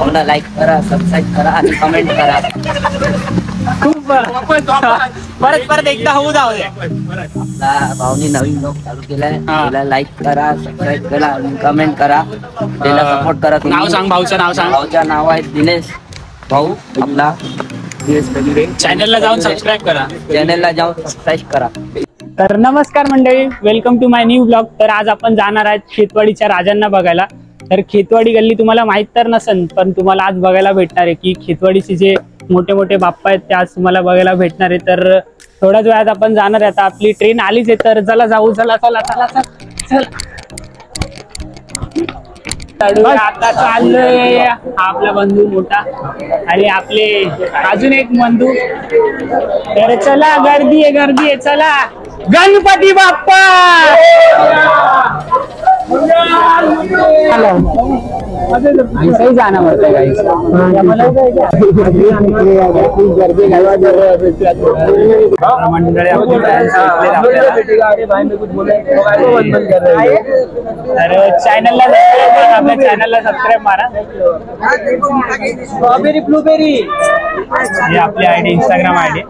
भाऊला लाईक करा, सबस्क्राईब करा आणि कमेंट करा. खूप परत परत एकदा होऊ जाऊ दे. आपला भाऊनी नवीन ब्लॉग चालू केलाय, त्याला लाईक करा, सबस्क्राईब करा आणि कमेंट करा. त्याला सपोर्ट करा. नाव सांग भाऊचं, नाव सांग. भाऊचं नाव आहे दिनेश भाऊ. आपला चॅनलला जाऊन सबस्क्राईब करा, चॅनलला जाऊन सबस्क्राईब करा. तर नमस्कार मंडळी, welcome to my new blog. तर आज आपण जाणार आहेत खेतवाडीच्या राजांना बघायला. तर खेतवाडी गल्ली तुम्हाला माहित तर नसेल, पण तुम्हाला आज बघायला भेटणार आहे की खेतवाडीचे जे मोठे मोठे बाप्पा आहेत ते आज तुम्हाला बघायला भेटणार आहे. तर थोड्याच वेळात आपण जाणार आहे. आता आपली ट्रेन आलीच आहे, तर चला जाऊ. चला चला चला चल. आता चाललोय. हा आपला बंधू मोठा आणि आपले अजून एक बंधू. तर चला, गर्दी आहे चला. गणपती बाप्पा. जाना पड़ता है चॅनलला सबस्क्राईब मारा. स्ट्रॉबेरी ब्लूबेरी ही आपली आयडी, इंस्टाग्राम आयडी.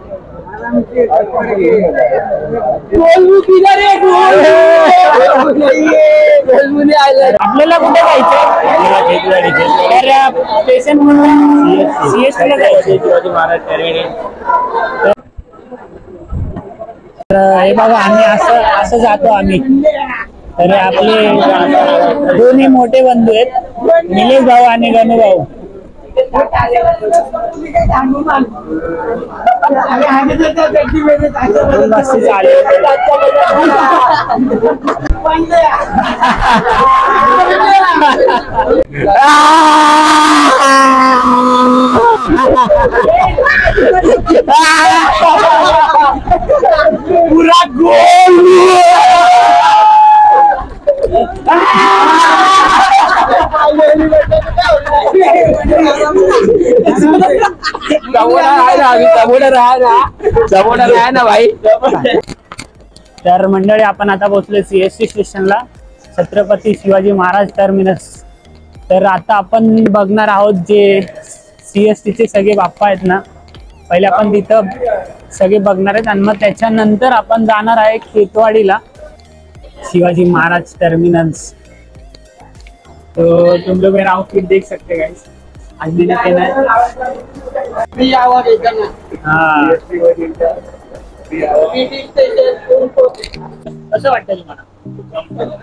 आपल्याला कुठे जायचं? स्टेशन CST ला जायचं. हे बघा, आम्ही असं जातो आम्ही. तर आपले दोन्ही मोठे बंधू आहेत, निलेश भाऊ आणि गणू भाऊ. पूरा गोल. ना भाई. तर मंडळी, आपण आता पोहोचलो CST स्टेशनला, छत्रपती शिवाजी महाराज टर्मिनस. तर आता आपण बघणार आहोत जे CSTचे सगळे बाप्पा आहेत ना. पहिले आपण तिथं सगळे बघणार आहेत आणि मग त्याच्यानंतर आपण जाणार आहे खेतवाडीला, शिवाजी महाराज टर्मिनस. तो तुम लोग मेरा आउटफिट देख सकते गाइस. आज मैंने पहना है. कसं वाटतं तुम्हाला?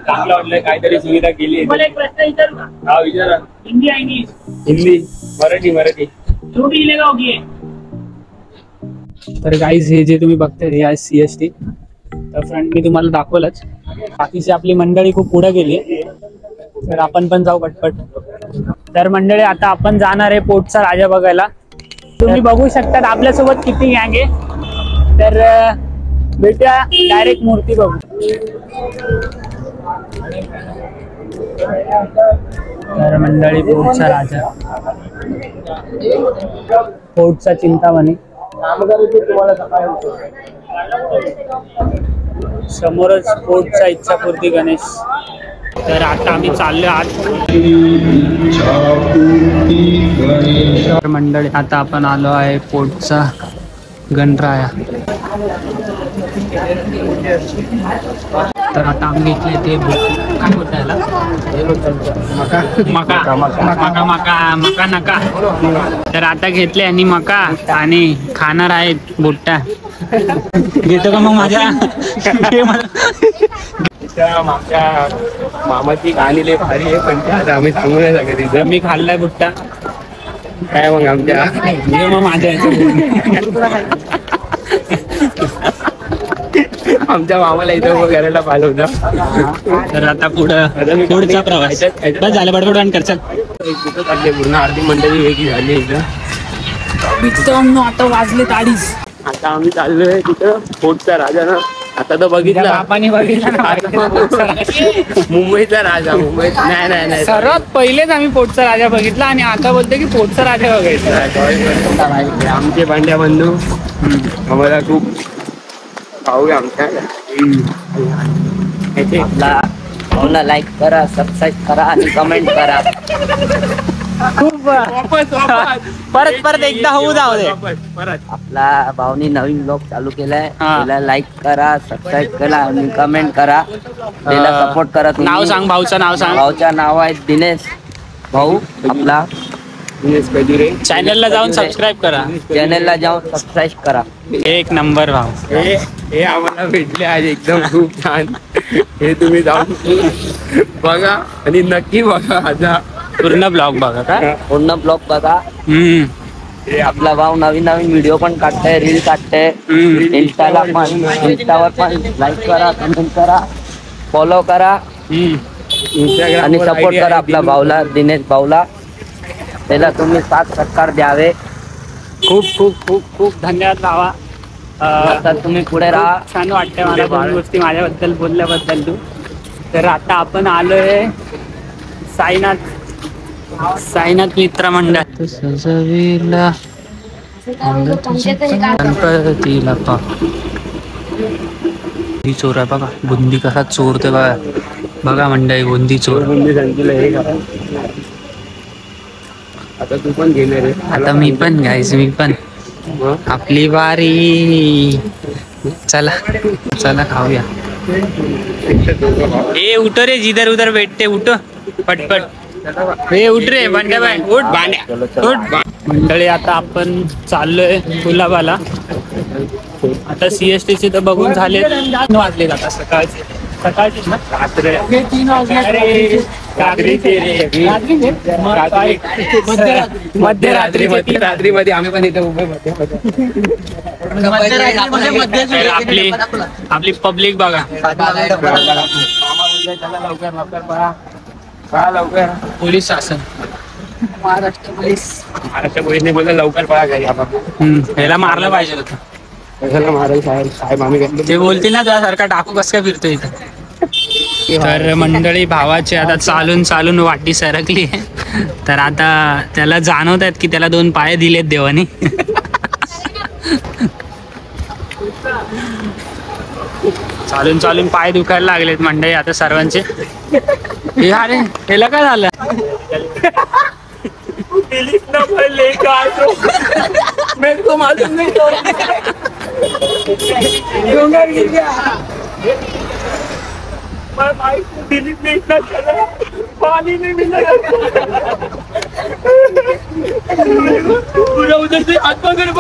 चांगलं वाटलंय. काहीतरी सुविधा केली. मला एक प्रश्न विचारू का? हा विचारा. हिंदी या इंग्लिश? हिंदी, मराठी. छोटी इलेगा होगी. तर गाईज, हे जे तुम्ही बघताय हे आहे CST. तर फ्रंट मी तुम्हाला दाखवलंच. बाकीची आपली मंडळी खूप पुढे गेली, तर आपण पण जाऊ पटपट. तर मंडळी, आता आपण जाणार आहे पोटचा राजा बघायला. तुम्ही बघू शकता आपल्यासोबत किती गँग आहे. तर भेटूया डायरेक्ट मूर्ती बघू. तर मंडळी, पोटचा राजा, पोटचा चिंतामणी. समोरच पोटचा इच्छापूर्ती गणेश. तर आता आम्ही चाललो आत. मंडळी, आता आपण आलो आहे पोटचा गणराया. तर आता आम्ही घेतले ते काय बोलता याला, मका नका. तर आता घेतले आणि मका आणि खाणार आहेत बुट्टा. घेतो का मग माझ्या? मागच्या मामाची कहाणी लय भारी आहे, पण त्या आम्ही सांगू नाही शकत. मी खाल्लाय बुट्टा. काय मग आमच्या मग माझ्या आमच्या मामाला इथं करायला पाहिलं होतं. तर आता पुढचा प्रवास बस झालं. बडबड आणि करचाल. कुठं चालले? पूर्ण अर्धी मंडळी वेगळी झाली इथं. आता वाजले 2:30. आता आम्ही चाललोय तिथं पोटचा राजा ना. आता तर बघितलं बापाने बघितलं मुंबईचा राजा. मुंबईत नाही सर्वात पहिलेच आम्ही पोटचा राजा बघितला आणि आता बोलतो की पोटचा राजा बघायचा. आमचे पांड्या बंधू आम्हाला खूप पाहूया आमच्या. आपला भाऊला लाईक करा, सबस्क्राईब करा आणि कमेंट करा. खूप परत परत एकदा होऊ जाऊ दे. आपला भाऊनी नवीन ब्लॉग चालू केलाय. हा. त्याला लाईक करा, सबस्क्राईब करा आणि कमेंट करा. त्याला सपोर्ट करा तुम्ही. नाव सांग, भाऊचं नाव सांग. भाऊचं नाव आहे दिनेश भाऊ. आपला चॅनलला जाऊन सबस्क्राईब करा. चॅनलला जाऊन सबस्क्राईब करा. एक नंबर भाऊ. हे आम्हाला भेटले आज एकदम खूप छान. हे तुम्ही जाऊन बघा आणि नक्की बघा आता पूर्ण ब्लॉग बघा का. पूर्ण ब्लॉग बघा. हे आपला भाऊ नवीन नवीन व्हिडिओ पण काढताय, रील काढताय. इंस्टाला पण, इंस्टावर पण लाईक करा, कमेंट करा, फॉलो करा Instagram आणि वर सपोर्ट ID करा आहे आपला भाऊला, दिनेश भाऊला. त्याला तुम्ही साथ सत्कार द्यावे. खूप खूप खूप खूप धन्यवाद भावा. तर तुम्ही पुढे राहा. खूप छान वाटतंय मला दोन गोष्टी माझ्याबद्दल बोलल्याबद्दल तू. तर आता आपण आलोय साईनाथ मित्र मंडळ सजविला गणपतीला पा. ही चोर आहे बघा. बुंदी कसा चोरते बघा. बघा मंडळी, बुंदी चोर. बुंदी संजीला हे करा. आता तू पण घेणार आहे. आता मी पण गायच, मी पण. आपली बारी. चला चला खाऊया. ए उठ रे, जिधर उधर बैठते उठ पटपट. हे उठ रे बांड्या बाय, उठ बांड्या उठ. मंडळी आता आपण चाललोय गुलाबाला. आता CST चे तर बघून झाले 3 वाजले. आता सकाळचे ना मध्यरात्रीमध्ये आम्ही पण इथे उभे आपली पब्लिक बघा. लवकर पोलीस शासन, महाराष्ट्र पोलीसने बोललं लवकर पळा घरी. ह्याला मारलं पाहिजे होतं. कशाला मारेल साहेब आम्ही ते बोलतील ना त्यासारखा डाकू कस काय फिरतो इथं. तर मंडळी भावाची आता चालून चालून वाटी सरकली आहे. तर आता त्याला जाणवत आहेत की त्याला 2 पाय दिलेत देवानी. चालून चालून पाय दुखायला लागलेत मंडळी आता सर्वांचे. हे अरे ह्याला काय झालं. मेरे को मालूम नहीं पानी नहीं मिला. पूरा उधर से हाथ पकड़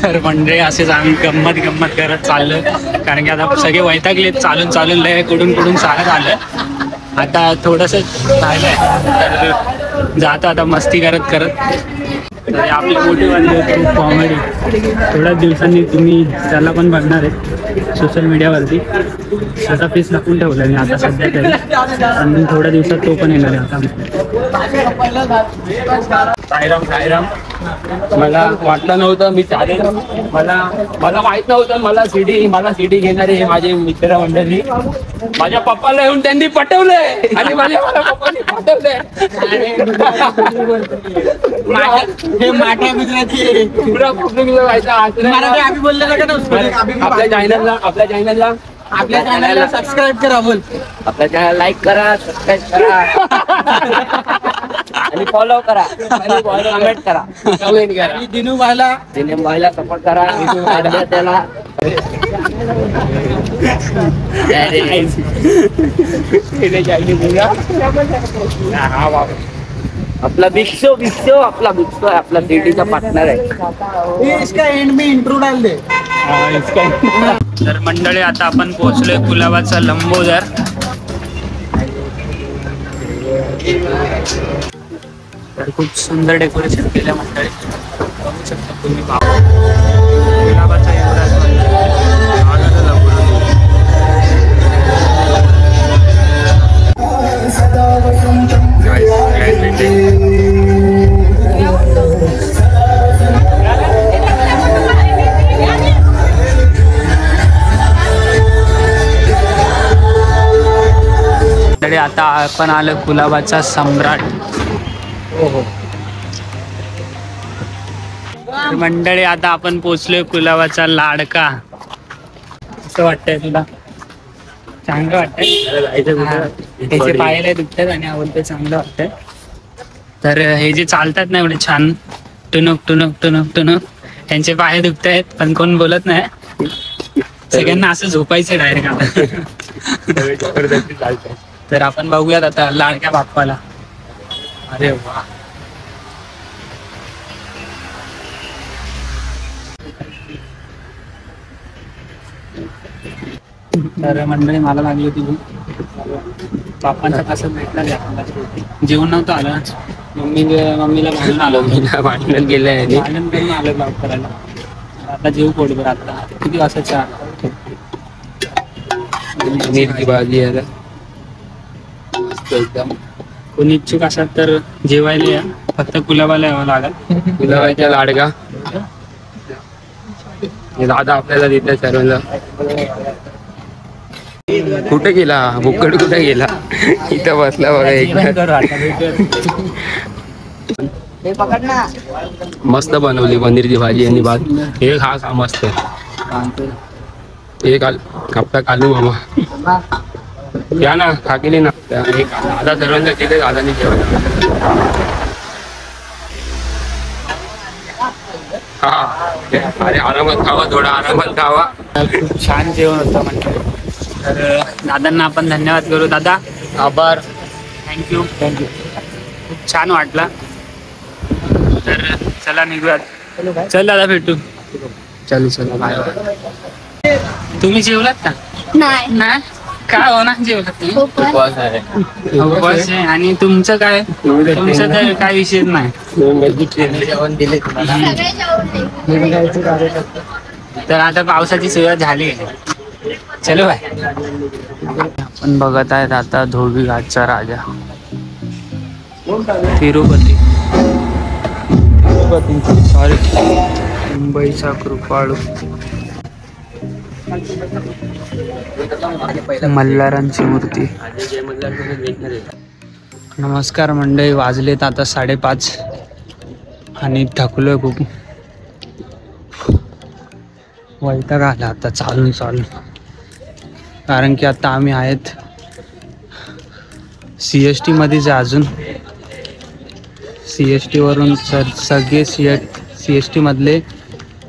तर मंडळी असेच आम्ही गंमत करत चाललोय. कारण की आता सगळे वैतागलेत चालून चालून. लय कुठून चालत आलं. आता थोडस राहिलंय तर जातो आता मस्ती करत. तर आपली मोठी खूप कॉमेडी. थोड्याच दिवसांनी तुम्ही त्याला पण बघणार आहे सोशल मीडियावरती. त्याचा फेस लपून ठेवला मी आता सध्या तरी. आणि थोड्या दिवसात तो पण येणार आहे आता. साईराम मला वाटलं नव्हतं मी चालेल. मला माहित नव्हतं मला सीडी घेणारे हे माझे मित्र मंडळी. माझ्या पप्पाला येऊन त्यांनी पटवलंय आणि माझ्या पप्पांनी पाठवलंय. हे माझ्या मित्राची आपल्या चॅनलला सबस्क्राईब करा. बोल आपल्या चॅनल लाईक करा, सबस्क्राईब करा आणि फॉलो करा आणि कमेंट करा. दिनू भाईला सपोर्ट करा. त्याला आपला बिक्षो आहे. आपला सीडीचा पार्टनर आहे. इसका एंड में इंट्रो डाल दे. तर मंडळी आता आपण पोहोचलोय गुलाबाचा लंबोदर. तर खूप सुंदर डेकोरेशन केलं मंडळी. बघू शकता तुम्ही गुलाबाचा युवराज आता आपण आलो गुलाबाचा सम्राट. मंडळी आता आपण पोचलोय गुलाबाचा लाडका. कसं वाटतंय तुला. चांगलं वाटतंय. त्याचे पायाला दुखतात आणि आवडतं चांगलं वाटतंय. तर हे जे चालतात ना एवढे छान टुनुक टुनुक टुनुक टुनुक, त्यांचे पाय दुखतायत पण कोण बोलत नाही. सगळ्यांना असं झोपायचं डायरेक्ट आता. तर आपण बघूयात आता लाडक्या बाप्पाला. अरे वा, तर मंडळी मला लागली होती बाप्पांचा कसं भेटला जेवण नव्हतं आलं. मम्मीला भांडून आलो, भांडण केलंय भांडण करून आलो ब्लॉग करायला. आता जेव पोटभर. आता किती वाजता 4. पनीरची भाजी आहे मस्त एकदम. कोणी इच्छुक असाल तर जेवायला या, फक्त गुलाबाला यावं लागेल. गुलाबाच्या लाडका दादा आपल्याला देते सर्वांना. कुठे गेला बुक्कड, कुठे गेला? इथं बसला बघा एक. मस्त बनवली पनीरची भाजी आणि भात. हे खा मस्त. एक कपडा कालू मामा या ना, खा केली ना. दादा सर्वांना केले, दादानी जेवण. हा अरे आरामात खावा, थोडा आरामात खावा. खूप छान जेवण होतं म्हणजे. तर दादांना आपण धन्यवाद करू. दादा आभार. थँक्यू. खूप छान वाटला. तर चला निघूयात. चल दादा भेटू. चल चल बाय. तुम्ही जेवलात का? नाही काय हो ना जेवलात तुम्ही? उपवास आहे. उपवास आहे. आणि तुमचं काय? तुमचं तर काय विषय नाही. जेवण दिले तुम्हाला. तर आता पावसाची सुरुवात झाली. चलो बाय. आपण बघत आहेत आता धोबी घाटचा राजा तिरुपती सॉरी मुंबईचा कृपाळू मल्हारांची मूर्ती. नमस्कार मंडळी, वाजलेत आता 5:30 आणि थकलोय खूप. वैताग आला आता चालून कारण की आता आम्ही आहेत CST मध्येच. अजून CST वरून सगळे CST मधले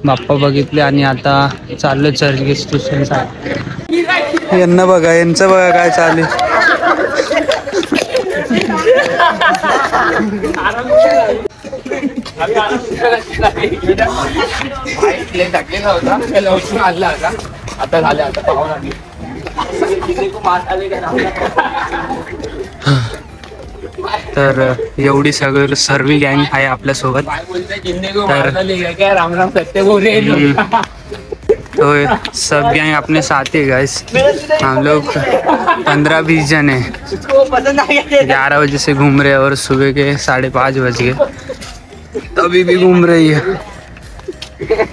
बाप्पा बघितले आणि आता चाललो चर्चगेट स्टेशन साठी. यांना बघा, यांचं बघा काय चालू. आता झाले, आता पाहून आली. तर एवढी सर्व गँग आहे आपल्या सोबत. राम राम सत्य बोले. तो सब गैंग अपने साथ है गाइस. हम लोग 15-20 जन हैं. 11 बजे से घूम रहे हैं और सुबह के 5:30 बज गए, तभी भी घूम रही है.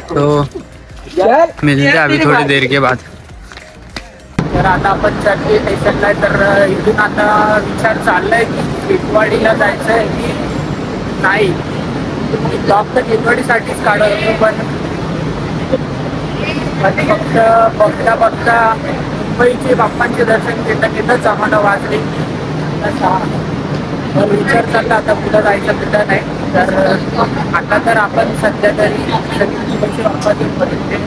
तो मिलते हैं अभी थोड़ी देर के बाद. तर आता आपण चर्चगेट स्टेशनला. तर इथून आता विचार चाललाय की टिटवाडीला जायचं आहे की नाही. ब्लॉग तर टिटवाडीसाठीच काढत होतो, पण फक्त बघता मुंबईचे बाप्पांचे दर्शन घेतच आम्हाला वाजले 6. तर विचार चालला आता पुढं जायचं कुठं नाही. तर आता तर आपण सध्या तरी मुंबईचे बाप्पाचे बघितले.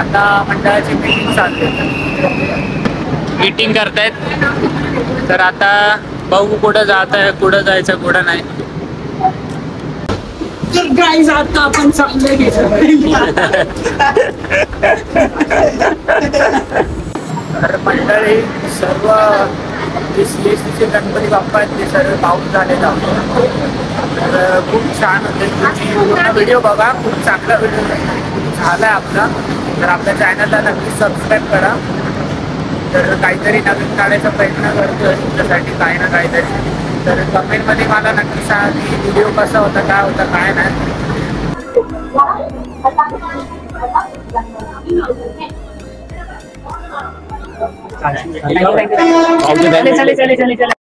आता मंडळाची मीटिंग चालते, मीटिंग करतायत. तर आता बघू कुठं जायचं कुठं नाही. तर गाईज आता आपण चाललोय. तर मंडळी सर्व जे CSTचे गणपती बाप्पा आहेत ते सर्व पाऊस झालेत. तर खूप छान होते. पूर्ण व्हिडिओ बघा, खूप चांगला व्हिडिओ झाला आहे आपला. तर आपल्या चॅनलला नक्की सबस्क्राईब करा. तर काहीतरी नवीन काढायचा प्रयत्न करतोय तुमच्यासाठी काही ना काहीतरी. तर कमेंटमध्ये मला नक्की सांगा की व्हिडिओ कसा होता, काय होता, काय नाही. चले.